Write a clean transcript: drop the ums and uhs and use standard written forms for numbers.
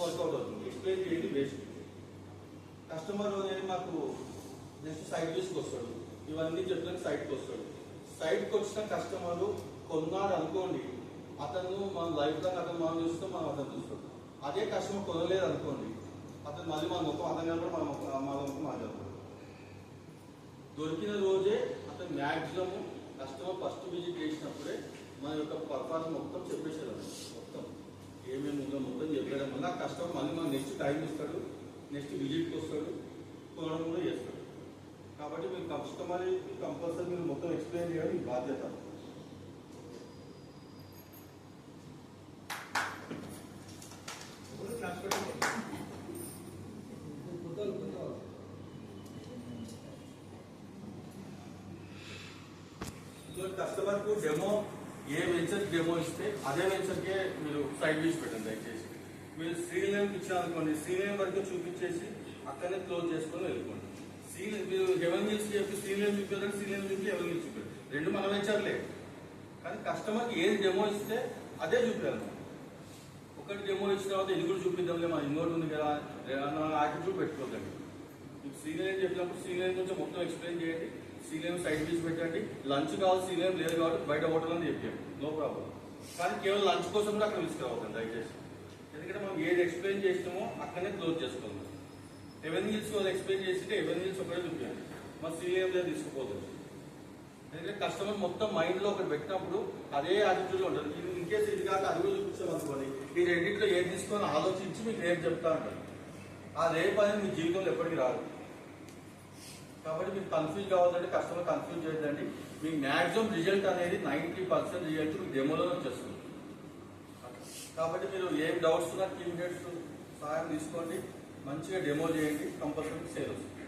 Work out అవుతుంది. Explain చేయండి basic. Customer అనేది మాకు నెక్స్ట్ సైట్ తీసుకొస్తాడు, ఇవన్నీ చెప్పడానికి సైట్కి వస్తాడు. సైట్కి వచ్చిన కస్టమర్ కొన్నాడు అనుకోండి, అతను మన లైఫ్ లాంగ్ అతను మనం చూస్తాం, మనం అతను చూస్తాం. అదే కస్టమర్ కొనలేదు అనుకోండి, అతను మళ్ళీ మన మొత్తం అతను కనపడి మన మొత్తం మాట్లాడతాడు. దొరికిన రోజే అతను మ్యాక్సిమం కస్టమర్ ఫస్ట్ విజిట్ చేసినప్పుడే మన యొక్క పర్ఫార్మెన్స్ మొత్తం చెప్పేసాడు. మొత్తం ఏమేమి ఉందో మొత్తం చెప్పేయడం వల్ల కస్టమర్ మళ్ళీ మన నెక్స్ట్ టైం ఇస్తాడు, నెక్స్ట్ విజిట్కి వస్తాడు, కొనడం కూడా చేస్తాడు. కాబట్టి మీరు కస్టమర్ కంపల్సరీ మీరు మొత్తం ఎక్స్ప్లెయిన్ చేయడం మీ బాధ్యత. కస్టమర్ కు డెమో ఏ వెంచర్ డెమో ఇస్తే అదే వెంచర్కే మీరు సైడ్ వీస్ పెట్టండి. దయచేసి మీరు శ్రీలేమ్ ఇచ్చారనుకోండి, శ్రీలేమ్ వరకు చూపించేసి అక్కడనే క్లోజ్ చేసుకొని వెళ్ళిపోండి. మీరు హెవెన్ హిల్స్ చెప్పి శ్రీలేమ్ చూపించారు, శ్రీలేమ్ చూపి హెవెన్ హిల్స్ చూపారు, రెండు మన వెంచర్లే. కానీ కస్టమర్కి ఏది డెమో ఇస్తే అదే చూపించాలి. ఒకటి డెమో ఇచ్చిన తర్వాత ఇది కూడా చూపిద్దాంలే, మన ఇంకోటి ఉంది కదా అన్న యాటిట్యూడ్ పెట్టుకోకండి. మీకు శ్రీలేమ్ చెప్పినప్పుడు శ్రీలేమ్ కొంచెం మొత్తం ఎక్స్ప్లెయిన్ చేయండి, శ్రీలేమ్ సైడ్ పీస్ పెట్టండి. లంచ్ కావాలి, శ్రీలేమ్ లేదు కాబట్టి బయట హోటల్ అని చెప్పాము, నో ప్రాబ్లం. కానీ కేవలం లంచ్ కోసం కూడా అక్కడ తీసుకురావద్దండి దయచేసి. ఎందుకంటే మనం ఏది ఎక్స్ప్లెయిన్ చేసినామో అక్కడనే క్లోజ్ చేసుకోవాలి. హెవెన్ హిల్స్ వాళ్ళు ఎక్స్ప్లెయిన్ చేసింటే హెవెన్ హిల్స్ ఒకటే చూపించండి, మన శ్రీలేమ్ లేదు తీసుకుపోతుంది. ఎందుకంటే కస్టమర్ మొత్తం మైండ్ లో ఒకటి పెట్టినప్పుడు అదే యాటిట్యూడ్ లో ఉంటుంది. ఇది ఇన్కేస్ ఇది కాక అది కూడా చూపించాం అనుకోండి, ఈ రెండింటిలో ఏది తీసుకొని ఆలోచించి మీకు రేపు చెప్తా ఉంటారు. ఆ రేపు అనేది మీ జీవితంలో ఎప్పటికీ రాదు. కాబట్టి మీకు కన్ఫ్యూజ్ కావాలంటే కస్టమర్ కన్ఫ్యూజ్ చేయదండి. మీ మ్యాక్సిమం రిజల్ట్ అనేది 90% రిజల్ట్ మీకు డెమోలో వచ్చేస్తుంది. కాబట్టి మీరు ఏం డౌట్స్ ఉన్నా టీమ్ హెడ్స్ సహాయం తీసుకోండి, మంచిగా డెమో చేయండి, కంపల్సరీ సేల్ వస్తుంది.